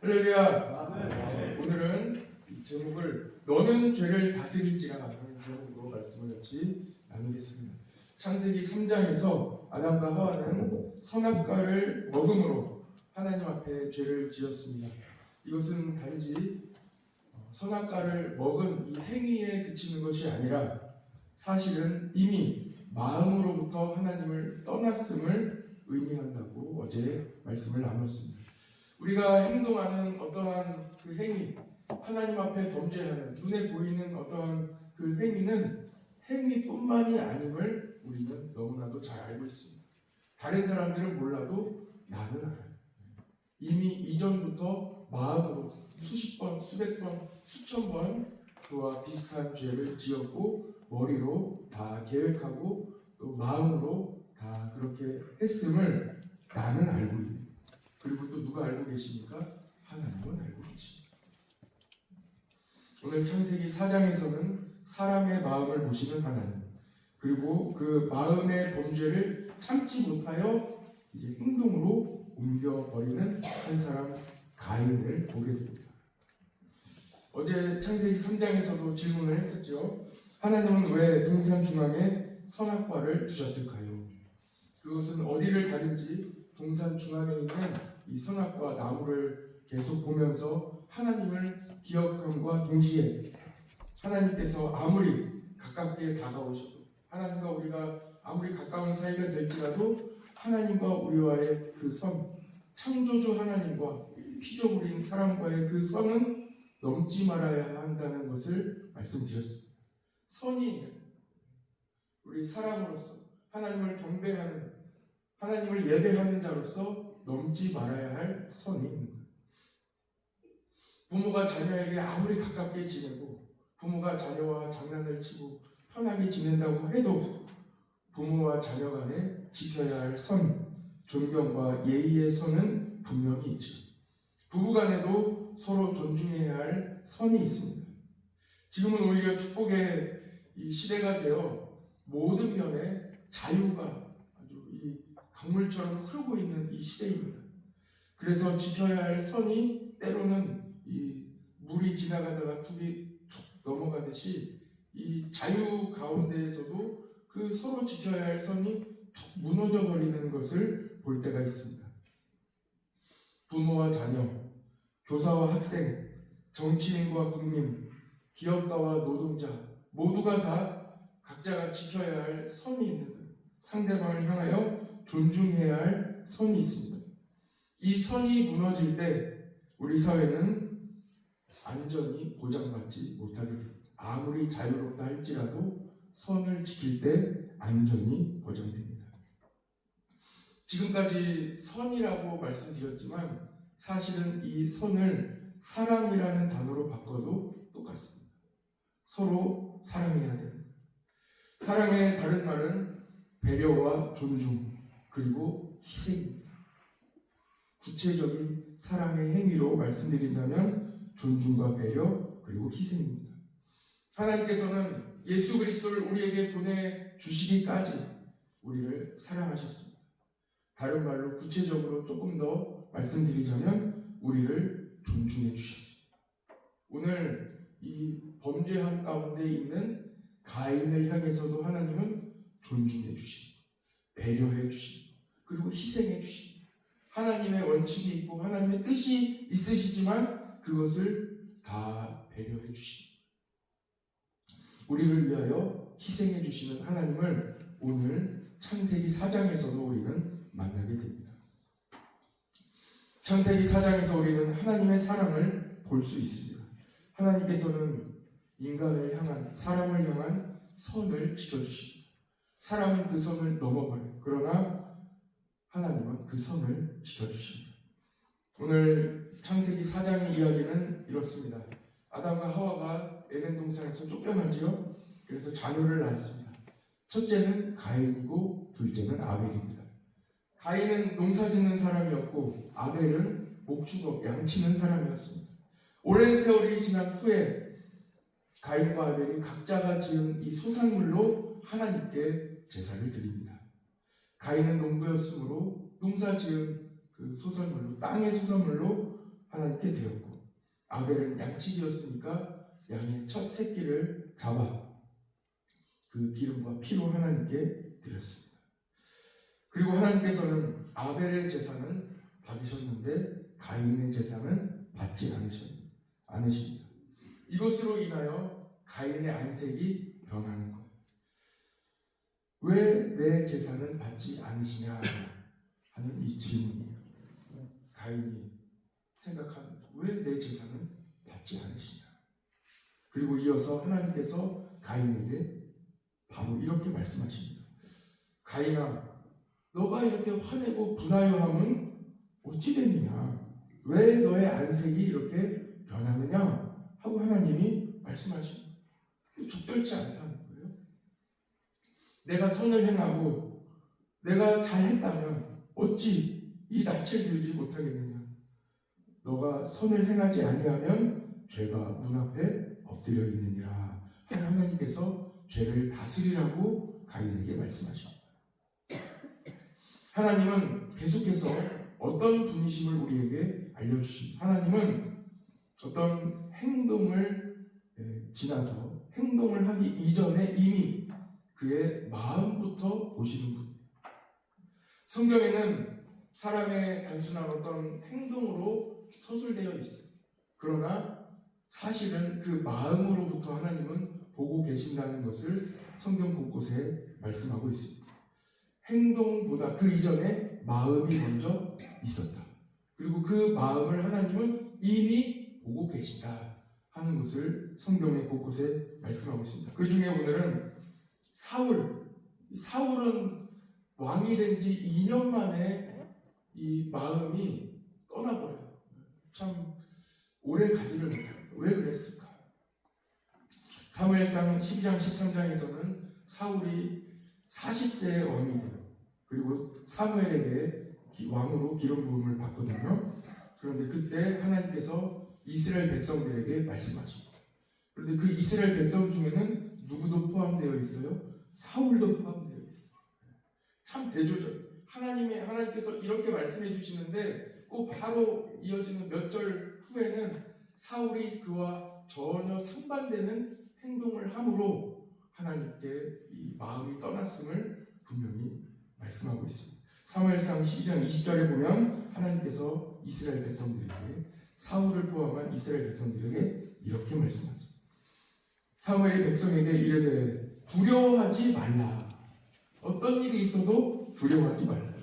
할렐루야. 오늘은 이 제목을 너는 죄를 다스릴지라 하는 제목으로 말씀을 같이 나누겠습니다. 창세기 3장에서 아담과 하와는 선악과를 먹음으로 하나님 앞에 죄를 지었습니다. 이것은 단지 선악과를 먹은 이 행위에 그치는 것이 아니라 사실은 이미 마음으로부터 하나님을 떠났음을 의미한다고 어제 말씀을 나눴습니다. 우리가 행동하는 어떠한 그 행위, 하나님 앞에 범죄하는 눈에 보이는 어떠한 그 행위는 행위뿐만이 아님을 우리는 너무나도 잘 알고 있습니다. 다른 사람들은 몰라도 나는 알아요. 이미 이전부터 마음으로 수십 번, 수백 번, 수천 번 그와 비슷한 죄를 지었고 머리로 다 계획하고 또 마음으로 다 그렇게 했음을 나는 알고 있는. 그리고 또 누가 알고 계십니까? 하나님은 알고 계십니다. 오늘 창세기 4장에서는 사람의 마음을 보시는 하나님, 그리고 그 마음의 범죄를 참지 못하여 이제 행동으로 옮겨버리는 한 사람 가인을 보게 됩니다. 어제 창세기 3장에서도 질문을 했었죠. 하나님은 왜 동산 중앙에 선악과를 두셨을까요? 그것은 어디를 가든지 동산 중앙에 있는 이 선악과 나무를 계속 보면서 하나님을 기억함과 동시에 하나님께서 아무리 가깝게 다가오셔도 하나님과 우리가 아무리 가까운 사이가 될지라도 하나님과 우리와의 그 선, 창조주 하나님과 피조 우린 사람과의 그 선은 넘지 말아야 한다는 것을 말씀드렸습니다. 선이 있는 우리 사람으로서 하나님을 경배하는 하나님을 예배하는 자로서 넘지 말아야 할 선이 있는 거예요. 부모가 자녀에게 아무리 가깝게 지내고 부모가 자녀와 장난을 치고 편하게 지낸다고 해도 부모와 자녀 간에 지켜야 할 선, 존경과 예의의 선은 분명히 있죠. 부부 간에도 서로 존중해야 할 선이 있습니다. 지금은 오히려 축복의 이 시대가 되어 모든 면에 자유가 아주 이 강물처럼 흐르고 있는 이 시대입니다. 그래서 지켜야 할 선이 때로는 이 물이 지나가다가 툭이 툭 넘어가듯이 이 자유 가운데에서도 그 서로 지켜야 할 선이 툭 무너져 버리는 것을 볼 때가 있습니다. 부모와 자녀, 교사와 학생, 정치인과 국민, 기업가와 노동자 모두가 다 각자가 지켜야 할 선이 있는 거예요. 상대방을 향하여 존중해야 할 선이 있습니다. 이 선이 무너질 때 우리 사회는 안전이 보장받지 못하게 됩니다. 아무리 자유롭다 할지라도 선을 지킬 때 안전이 보장됩니다. 지금까지 선이라고 말씀드렸지만 사실은 이 선을 사랑이라는 단어로 바꿔도 똑같습니다. 서로 사랑해야 됩니다. 사랑의 다른 말은 배려와 존중 그리고 희생입니다. 구체적인 사랑의 행위로 말씀드린다면 존중과 배려 그리고 희생입니다. 하나님께서는 예수 그리스도를 우리에게 보내주시기까지 우리를 사랑하셨습니다. 다른 말로 구체적으로 조금 더 말씀드리자면 우리를 존중해 주셨습니다. 오늘 이 범죄한 가운데 있는 가인을 향해서도 하나님은 존중해 주십니다. 배려해 주십니다. 그리고 희생해 주십니다. 하나님의 원칙이 있고 하나님의 뜻이 있으시지만 그것을 다 배려해 주십니다. 우리를 위하여 희생해 주시는 하나님을 오늘 창세기 4장에서도 우리는 만나게 됩니다. 창세기 4장에서 우리는 하나님의 사랑을 볼 수 있습니다. 하나님께서는 인간을 향한, 사람을 향한 선을 지켜주십니다. 사람은 그 선을 넘어가요. 그러나 하나님은 그 선을 지켜주십니다. 오늘 창세기 4장의 이야기는 이렇습니다. 아담과 하와가 에덴 동산에서 쫓겨나지요. 그래서 자녀를 낳았습니다. 첫째는 가인이고 둘째는 아벨입니다. 가인은 농사 짓는 사람이었고 아벨은 목축업, 양치는 사람이었습니다. 오랜 세월이 지난 후에 가인과 아벨이 각자가 지은 이 소산물로 하나님께 제사를 드립니다. 가인은 농부였으므로 농사 지은 그 소산물로, 땅의 소산물로 하나님께 드렸고, 아벨은 양치기였으니까 양의 첫 새끼를 잡아 그 기름과 피로 하나님께 드렸습니다. 그리고 하나님께서는 아벨의 제사는 받으셨는데 가인의 제사는 받지 않으십니다. 이것으로 인하여 가인의 안색이 변하는 거예요. 왜 내 제사는 받지 않으시냐 하는 이 질문이에요. 가인이 생각하는, 왜 내 제사는 받지 않으시냐. 그리고 이어서 하나님께서 가인에게 바로 이렇게 말씀하십니다. 가인아, 너가 이렇게 화내고 분하여 함은 어찌 됐느냐? 왜 너의 안색이 이렇게 변하느냐? 하고 하나님이 말씀하십니다. 적절치 않다는 거예요. 내가 선을 행하고 내가 잘했다면 어찌 이 낯을 들지 못하겠느냐? 너가 선을 행하지 아니하면 죄가 문 앞에 엎드려 있느니라. 하나님께서 죄를 다스리라고 가인에게 말씀하십니다. 하나님은 계속해서 어떤 분이심을 우리에게 알려주십니다. 하나님은 어떤 행동을 지나서 행동을 하기 이전에 이미 그의 마음부터 보시는 분. 성경에는 사람의 단순한 어떤 행동으로 서술되어 있어요. 그러나 사실은 그 마음으로부터 하나님은 보고 계신다는 것을 성경 곳곳에 말씀하고 있습니다. 행동보다 그 이전에 마음이 먼저 있었다. 그리고 그 마음을 하나님은 이미 보고 계신다 하는 것을 성경의 곳곳에 말씀하고 있습니다. 그 중에 오늘은 사울은 왕이 된 지 2년 만에 이 마음이 떠나버려요. 참 오래 가지를 못합니다. 왜 그랬을까? 사무엘상 12장 13장에서는 사울이 40세의 왕이 돼요. 그리고 사무엘에게 왕으로 기름 부음을 받거든요. 그런데 그때 하나님께서 이스라엘 백성들에게 말씀하십니다. 그런데 그 이스라엘 백성 중에는 누구도 포함되어 있어요? 사울도 포함되어 있어요. 참 대조적. 하나님께서 이렇게 말씀해 주시는데 꼭 바로 이어지는 몇 절 후에는 사울이 그와 전혀 상반되는 행동을 함으로 하나님께 이 마음이 떠났음을 분명히 말씀하고 있습니다. 사무엘상 12장 20절에 보면 하나님께서 이스라엘 백성들에게, 사울을 포함한 이스라엘 백성들에게 이렇게 말씀하십니다. 사무엘이 백성에게 이르되 두려워하지 말라. 어떤 일이 있어도 두려워하지 말라.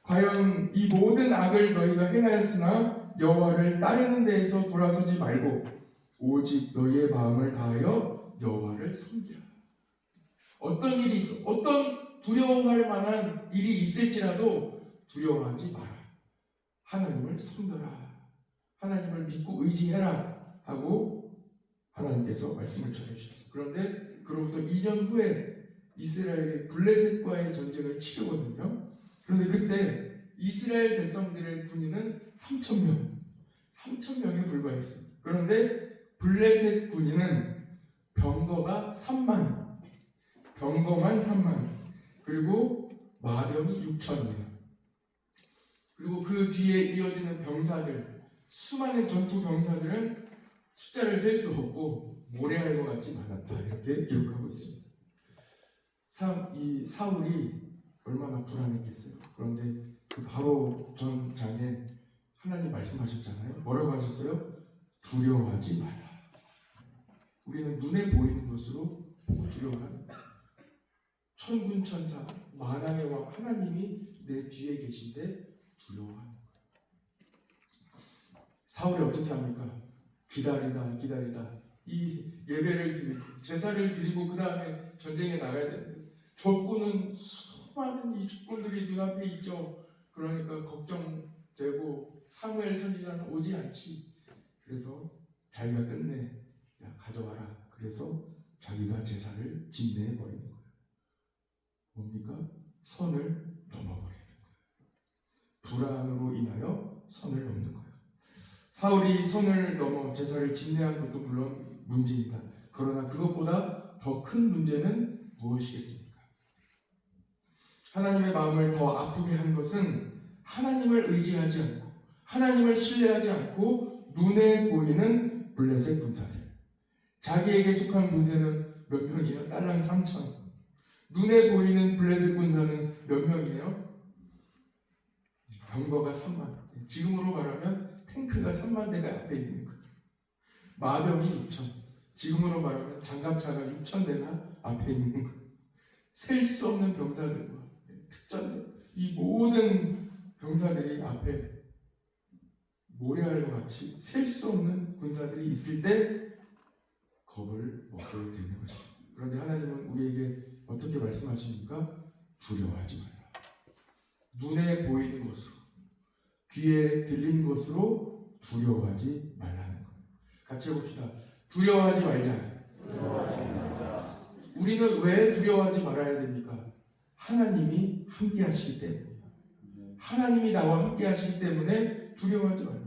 과연 이 모든 악을 너희가 행하였으나 여호와를 따르는 데에서 돌아서지 말고 오직 너희의 마음을 다하여 여호와를 섬기라. 어떤 일이 있어, 어떤 두려워할 만한 일이 있을지라도 두려워하지 마라. 하나님을 섬겨라. 하나님을 믿고 의지해라 하고 하나님께서 말씀을 전해주셨어요. 그런데 그로부터 2년 후에 이스라엘이 블레셋과의 전쟁을 치르거든요. 그런데 그때 이스라엘 백성들의 군인은 3,000명에 불과했습니다. 그런데 블레셋 군인은 병거가 3만, 병거만 3만, 그리고 마병이 6,000이에요. 그리고 그 뒤에 이어지는 병사들, 수많은 전투 병사들은 숫자를 셀 수 없고 모래알과 같이 많았다. 이렇게 기록하고 있습니다. 이 사울이 얼마나 불안했겠어요. 그런데 그 바로 전 장에 하나님 말씀하셨잖아요. 뭐라고 하셨어요? 두려워하지 마라. 우리는 눈에 보이는 것으로 보고 두려워하는 천군 천사 만왕의 왕 하나님이 내 뒤에 계신데 두려워하는 거예요. 사울이 어떻게 합니까? 기다리다 이 예배를 드리고 제사를 드리고 그 다음에 전쟁에 나가야 되는데 적군은 수많은 이 적군들이 눈앞에 있죠. 그러니까 걱정되고 사무엘 선지자는 오지 않지. 그래서 자기가 끝내 가져와라. 그래서 자기가 제사를 진내해 버리는 거예요. 뭡니까? 선을 넘어버리는 거예요. 불안으로 인하여 선을 넘는 거예요. 사울이 선을 넘어 제사를 진내한 것도 물론 문제입니다. 그러나 그것보다 더 큰 문제는 무엇이겠습니까? 하나님의 마음을 더 아프게 한 것은 하나님을 의지하지 않고 하나님을 신뢰하지 않고 눈에 보이는 블레셋 군사들. 자기에게 속한 군사는 몇 명이에요? 딸랑 3천. 눈에 보이는 블레셋 군사는 몇 명이에요? 병거가 3만. 지금으로 말하면 탱크가 3만 대가 앞에 있는 거예요. 마병이 6천. 지금으로 말하면 장갑차가 6천 대가 앞에 있는 거예요. 셀 수 없는 병사들과 특전대, 이 모든 병사들이 앞에 모래알과 같이 셀 수 없는 군사들이 있을 때 겁을 먹게 되는 것입니다. 그런데 하나님은 우리에게 어떻게 말씀하십니까? 두려워하지 말라. 눈에 보이는 것으로, 귀에 들리는 것으로 두려워하지 말라는 거예요. 같이 해봅시다. 두려워하지 말자. 우리는 왜 두려워하지 말아야 됩니까? 하나님이 함께 하시기 때문입니다. 하나님이 나와 함께 하시기 때문에 두려워하지 말라.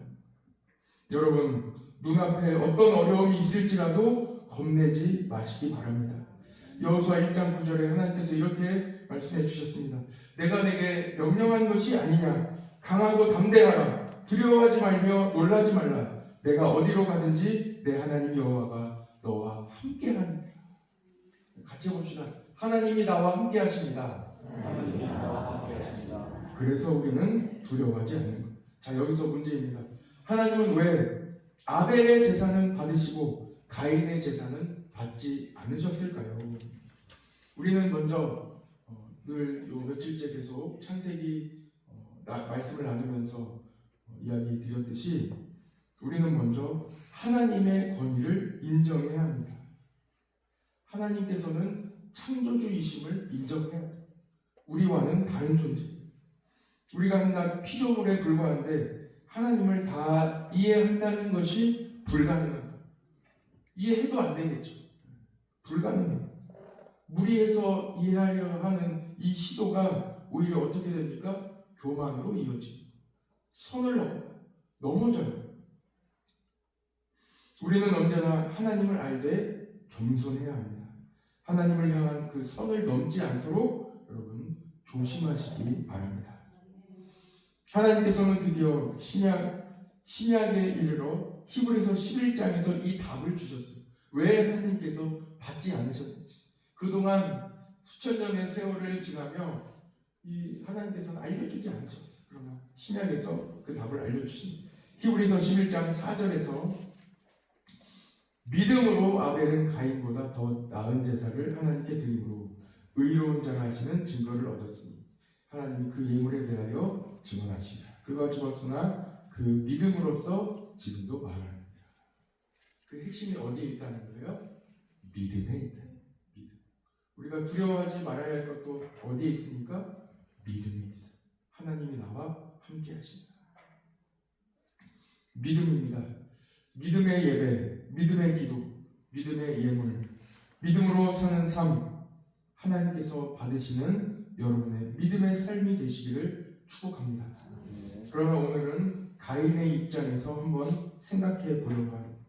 여러분, 눈앞에 어떤 어려움이 있을지라도 겁내지 마시기 바랍니다. 여호수아 1장 9절에 하나님께서 이렇게 말씀해 주셨습니다. 내가 내게 명령한 것이 아니냐. 강하고 담대하라. 두려워하지 말며 놀라지 말라. 내가 어디로 가든지 내 하나님 여호와가 너와 함께 하느니라. 같이 해봅시다. 하나님이 나와 함께 하십니다. 그래서 우리는 두려워하지 않는 것. 자, 여기서 문제입니다. 하나님은 왜 아벨의 제사는 받으시고 가인의 제사는 받지 않으셨을까요? 우리는 먼저 늘 요 며칠째 계속 창세기 말씀을 나누면서 이야기 드렸듯이 우리는 먼저 하나님의 권위를 인정해야 합니다. 하나님께서는 창조주이심을 인정해야 합니다. 우리와는 다른 존재. 우리가 한낱 피조물에 불과한데 하나님을 다 이해한다는 것이 불가능합니다. 이해해도 안 되겠죠. 불가능해요. 무리해서 이해하려 하는 이 시도가 오히려 어떻게 됩니까? 교만으로 이어집니다. 선을 넘어져요. 우리는 언제나 하나님을 알되 겸손해야 합니다. 하나님을 향한 그 선을 넘지 않도록 여러분 조심하시기 바랍니다. 하나님께서는 드디어 신약에 이르러 히브리서 11장에서 이 답을 주셨어요. 왜 하나님께서 받지 않으셨는지. 그동안 수천 년의 세월을 지나며 이 하나님께서는 알려주지 않으셨어요. 그러나 신약에서 그 답을 알려주십니다. 히브리서 11장 4절에서 믿음으로 아벨은 가인보다 더 나은 제사를 하나님께 드림으로 의로운 자라 하시는 증거를 얻었으니 하나님이 그 예물에 대하여 증언하시니라. 그가 죽었으나 그 믿음으로써 지금도 말합니다. 그 핵심이 어디에 있다는 거예요? 믿음에 있다. 믿음. 우리가 두려워하지 말아야 할 것도 어디에 있습니까? 믿음에 있어. 하나님이 나와 함께 하신다. 믿음입니다. 믿음의 예배, 믿음의 기도, 믿음의 예물, 믿음으로 사는 삶, 하나님께서 받으시는 여러분의 믿음의 삶이 되시기를 축복합니다. 그러면 오늘은 가인의 입장에서 한번 생각해 보려고 합니다.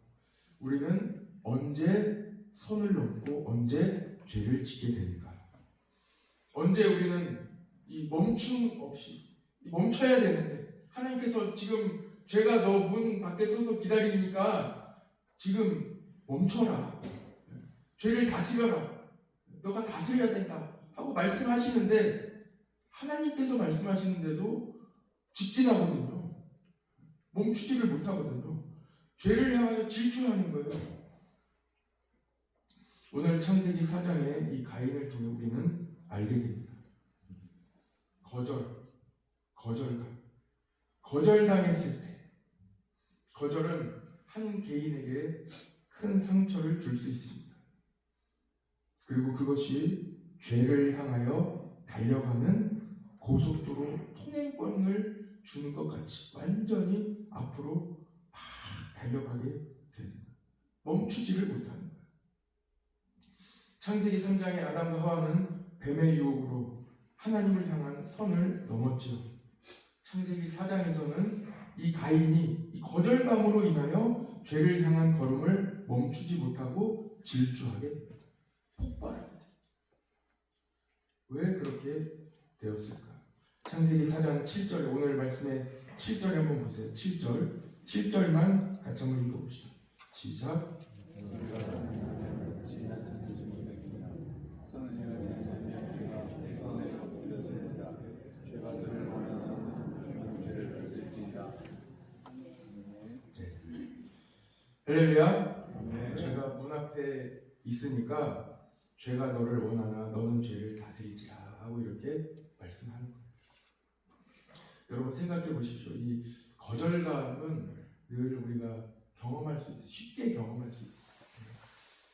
우리는 언제 선을 넘고 언제 죄를 짓게 되는가? 언제 우리는 이 멈춤 없이 멈춰야 되는데 하나님께서 지금 죄가 너 문 밖에 서서 기다리니까 지금 멈춰라. 죄를 다스려라. 너가 다스려야 된다 하고 말씀하시는데 하나님께서 말씀하시는데도 직진하거든요. 멈추지를 못하거든요. 죄를 향하여 질주하는 거예요. 오늘 창세기 4장의 이 가인을 통해 우리는 알게 됩니다. 거절당했을 때 거절은 한 개인에게 큰 상처를 줄 수 있습니다. 그리고 그것이 죄를 향하여 달려가는 고속도로 통행권을 주는 것 같이 완전히 앞으로 막 달려가게 되는 거예요. 멈추지를 못하는 거예요. 창세기 3장의 아담과 하와는 뱀의 유혹으로 하나님을 향한 선을 넘었지요. 창세기 4장에서는 이 가인이 이 거절감으로 인하여 죄를 향한 걸음을 멈추지 못하고 질주하게 됩니다. 폭발합니다. 왜 그렇게 되었을까? 창세기 4장 7절에 오늘 말씀의 7절에 한번 보세요. 7절만 같이 한번 읽어봅시다. 시작. 할렐루야. 죄가 문 앞에 있으니까 죄가 너를 원하나 너는 죄를 다스릴지라 하고 이렇게 말씀하는 거예요. 여러분 생각해 보십시오. 이 거절감은 늘 우리가 경험할 수 있어요. 쉽게 경험할 수 있어요.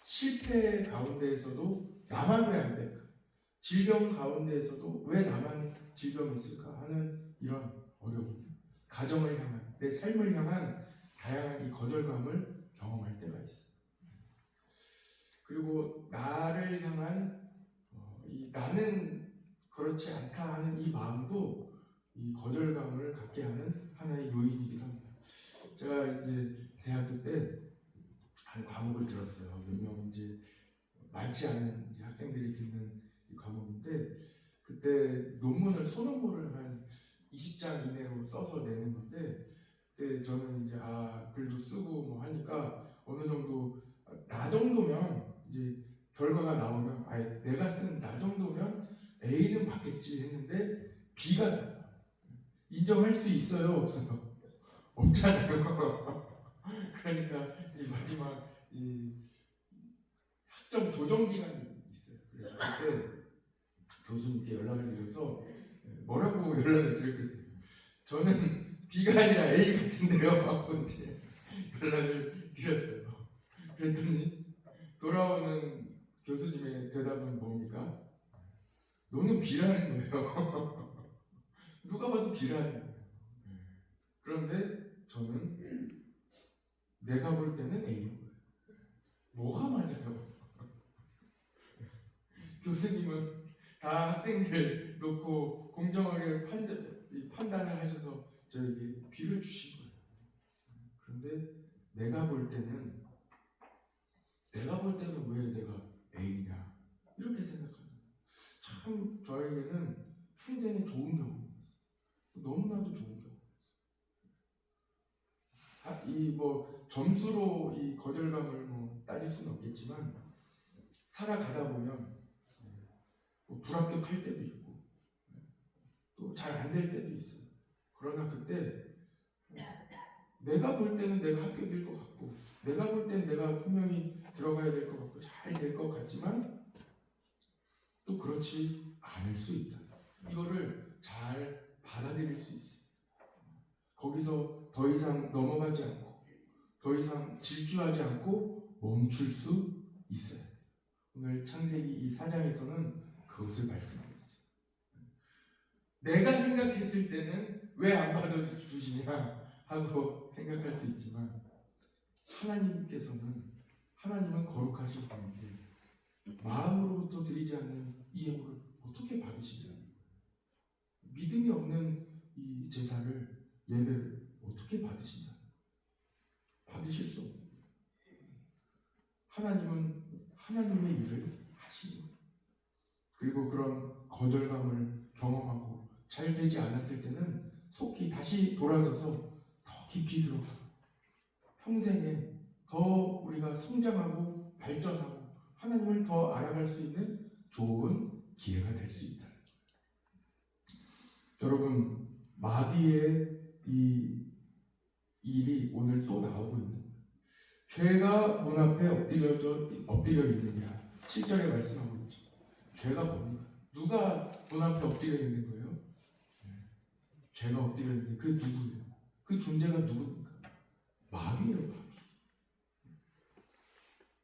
실패 가운데에서도 나만 왜 안 될까? 질병 가운데에서도 왜 나만 질병이 있을까 하는 이런 어려움, 가정을 향한, 내 삶을 향한 다양한 이 거절감을 경험할 때가 있어요. 그리고 나를 향한 이 나는 그렇지 않다 하는 이 마음도 이 거절감을 갖게 하는 하나의 요인이기도 합니다. 제가 이제 대학교 때 한 과목을 들었어요. 몇 명 이제 많지 않은 이제 학생들이 듣는 이 과목인데 그때 소논문을 한 20장 이내로 써서 내는 건데 그때 저는 이제 글도 쓰고 뭐 하니까 어느 정도 나 정도면 이제 결과가 나오면 내가 쓴 나 정도면 A는 받겠지 했는데 B가 나요. 인정할 수 있어요, 없어요? 없잖아요. 그러니까 이 마지막 이 학점 조정 기간이 있어요. 그래서 그때 교수님께 연락을 드려서 뭐라고 연락을 드렸겠어요? 저는 B가 아니라 A 같은데요. 하고 이제 연락을 드렸어요. 그랬더니 돌아오는 교수님의 대답은 뭡니까? 너는 B라는 거예요. 누가 봐도 B라는 거예요. 그런데 저는 내가 볼 때는 A인 거예요. 뭐가 맞아요? 교수님은 다 학생들 놓고 공정하게 판단을 하셔서 저에게 B를 주신 거예요. 그런데 내가 볼 때는 왜 내가 A냐 이렇게 생각합니다. 참 저에게는 굉장히 좋은 경험이었어요. 너무나도 좋은 경험이었어요. 이 점수로 이 거절감을 따질 수는 없겠지만 살아가다 보면 불합격할 때도 있고 또 잘 안 될 때도 있어요. 그러나 그때 내가 볼 때는 내가 합격일 것 같고 내가 볼 때는 내가 분명히 들어가야 될 것 같고 잘 될 것 같지만 또 그렇지 않을 수 있다. 이거를 잘 받아들일 수 있어요. 거기서 더 이상 넘어가지 않고 더 이상 질주하지 않고 멈출 수 있어야 돼요. 오늘 창세기 이 4장에서는 그것을 말씀하고 있어요. 내가 생각했을 때는 왜 안 받아주시냐 하고 생각할 수 있지만 하나님은 거룩하신 분인데 마음으로부터 드리지 않는 이 예물을 어떻게 받으시냐는 거예요. 믿음이 없는 이 제사를 예배를 어떻게 받으신다? 받으실 수 없는 하나님은 하나님의 일을 하시는 거예요. 그리고 그런 거절감을 경험하고 잘 되지 않았을 때는 속히 다시 돌아서서 더 깊이 들어가 평생에 더 우리가 성장하고 발전하고 하나님을 더 알아갈 수 있는 좋은 기회가 될 수 있다. 여러분 마귀의 이 일이 오늘 또 나오고 있는 거예요. 죄가 문 앞에 엎드려 있느냐 7절에 말씀하고 있죠. 죄가 뭡니까? 누가 문 앞에 엎드려 있는 거예요? 죄가 엎드려 있는데 그 누구예요? 그 존재가 누굽니까? 마귀예요. 마귀.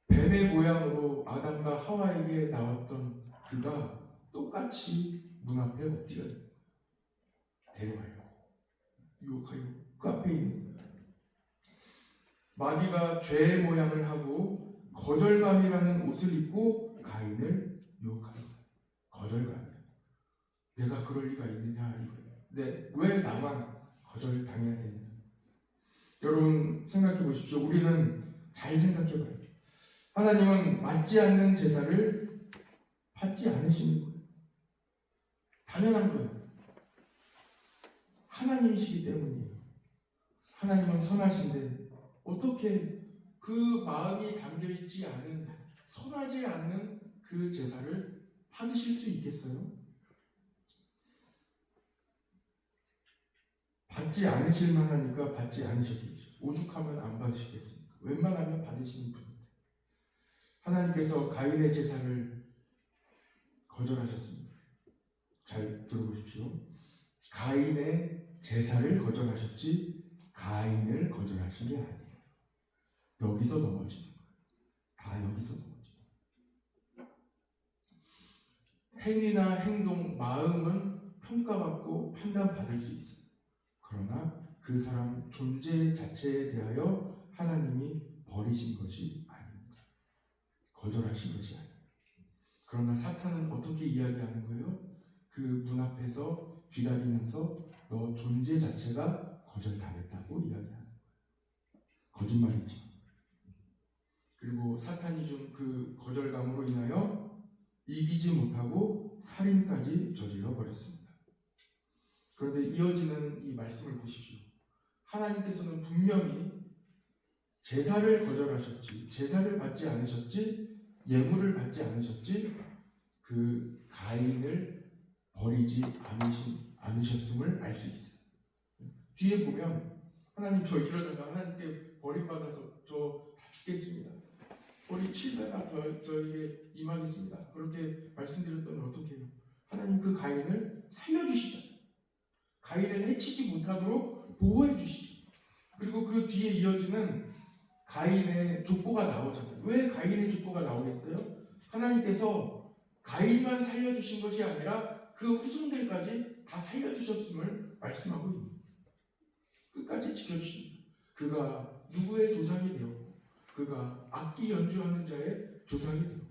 뱀의 모양으로 아담과 하와에게 나왔던 그가 똑같이 문 앞에 엎드려 있는 거예요. 데려가려고 유혹하려고 그 앞에 있는 거예요. 마귀가 죄의 모양을 하고 거절감이라는 옷을 입고 가인을 유혹합니다. 거절감이다. 내가 그럴 리가 있느냐 이거예요. 왜 나만 거절당해야 되느냐. 여러분 생각해 보십시오. 우리는 잘 생각해 봐요. 하나님은 맞지 않는 제사를 받지 않으시는 거예요. 당연한 거예요. 하나님이시기 때문이에요. 하나님은 선하신데 어떻게 그 마음이 담겨있지 않은, 선하지 않는 그 제사를 받으실 수 있겠어요? 받지 않으실 만하니까 받지 않으셨겠죠. 오죽하면 안 받으시겠습니까? 웬만하면 받으시는 분인데. 하나님께서 가인의 제사를 거절하셨습니다. 잘 들어보십시오. 가인의 제사를 거절하셨지 가인을 거절하신 게 아니에요. 여기서 넘어지는 거예요. 다 여기서 넘어지는 거예요. 행위나 행동, 마음은 평가받고 판단받을 수 있어요. 그러나 그 사람 존재 자체에 대하여 하나님이 버리신 것이 아닙니다. 거절하신 것이 아닙니다. 그러나 사탄은 어떻게 이야기하는 거예요? 그 문 앞에서 기다리면서 너 존재 자체가 거절당했다고 이야기하는 거예요. 거짓말이죠. 그리고 사탄이 준 그 거절감으로 인하여 이기지 못하고 살인까지 저질러 버렸습니다. 그런데 이어지는 이 말씀을 보십시오. 하나님께서는 분명히 제사를 거절하셨지, 제사를 받지 않으셨지, 예물을 받지 않으셨지, 그 가인을 버리지 않으셨음을 알 수 있어요. 뒤에 보면 하나님 저 이러다가 하나님께 버림받아서 저 다 죽겠습니다. 우리 7배나 저에게 임하겠습니다. 그렇게 말씀드렸더니 어떻게 해요? 하나님 그 가인을 살려주시죠. 가인을 해치지 못하도록 보호해 주시죠. 그리고 그 뒤에 이어지는 가인의 족보가 나오잖아요. 왜 가인의 족보가 나오겠어요? 하나님께서 가인만 살려주신 것이 아니라 그 후손들까지 다 살려주셨음을 말씀하고 있는 거예요. 끝까지 지켜주십니다. 그가 누구의 조상이 되었고, 그가 악기 연주하는 자의 조상이 되었고,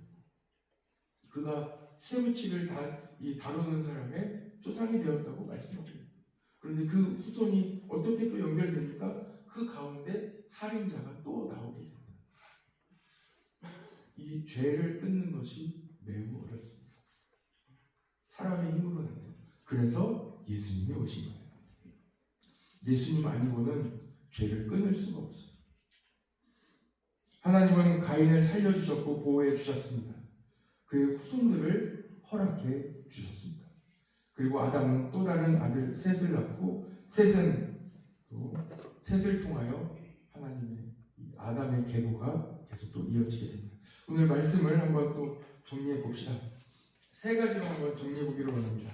그가 쇠무치를 다루는 사람의 조상이 되었다고 말씀하고 있습니다. 그런데 그 후손이 어떻게 또 연결됩니까? 그 가운데 살인자가 또 나오게 됩니다. 이 죄를 끊는 것이 매우 어렵습니다. 사람의 힘으로는 안 돼요. 그래서 예수님이 오신 거예요. 예수님 아니고는 죄를 끊을 수가 없어요. 하나님은 가인을 살려주셨고 보호해 주셨습니다. 그의 후손들을 허락해 주셨습니다. 그리고 아담은 또 다른 아들 셋을 낳고 셋은 또 셋을 통하여 하나님의 아담의 계보가 계속 또 이어지게 됩니다. 오늘 말씀을 한번 또 정리해 봅시다. 세 가지로 한번 정리해 보기로 합니다.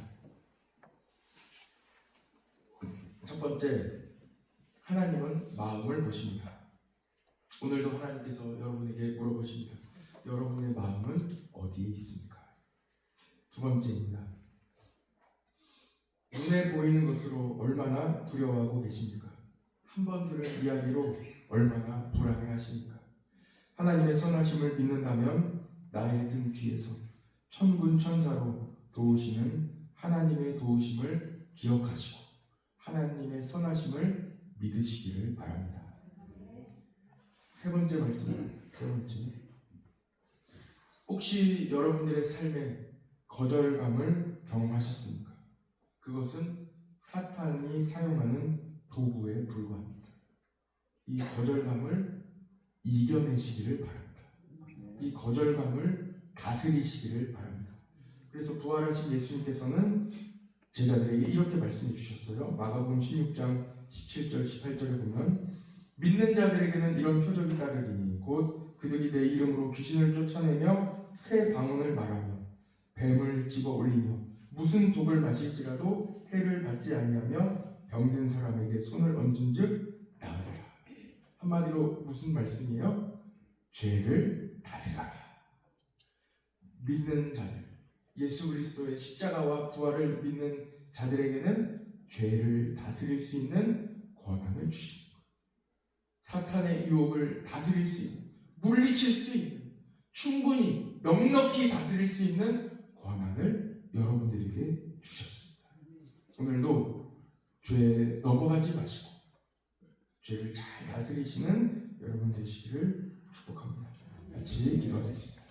첫 번째, 하나님은 마음을 보십니다. 오늘도 하나님께서 여러분에게 물어보십니다. 여러분의 마음은 어디에 있습니까? 두 번째입니다. 눈에 보이는 것으로 얼마나 두려워하고 계십니까? 한 번 들은 이야기로 얼마나 불안해하십니까? 하나님의 선하심을 믿는다면 나의 등 뒤에서 천군 천사로 도우시는 하나님의 도우심을 기억하시고 하나님의 선하심을 믿으시기를 바랍니다. 세 번째 말씀, 세 번째. 혹시 여러분들의 삶에 거절감을 경험하셨습니까? 그것은 사탄이 사용하는 도구에 불과합니다. 이 거절감을 이겨내시기를 바랍니다. 이 거절감을 다스리시기를 바랍니다. 그래서 부활하신 예수님께서는 제자들에게 이렇게 말씀해 주셨어요. 마가복음 16장 17절 18절에 보면 믿는 자들에게는 이런 표적이 따르리니 곧 그들이 내 이름으로 귀신을 쫓아내며 새 방언을 말하며 뱀을 집어 올리며 무슨 독을 마실지라도 해를 받지 아니하며 병든 사람에게 손을 얹은즉 나으리라. 한마디로 무슨 말씀이에요? 죄를 다스려라. 믿는 자들, 예수 그리스도의 십자가와 부활을 믿는 자들에게는 죄를 다스릴 수 있는 권한을 주십니다. 사탄의 유혹을 다스릴 수 있는, 물리칠 수 있는, 충분히 넉넉히 다스릴 수 있는 권한을 여러분들에게 주셨습니다. 오늘도 죄에 넘어가지 마시고 죄를 잘 다스리시는 여러분 되시기를 축복합니다. 같이 기도하겠습니다.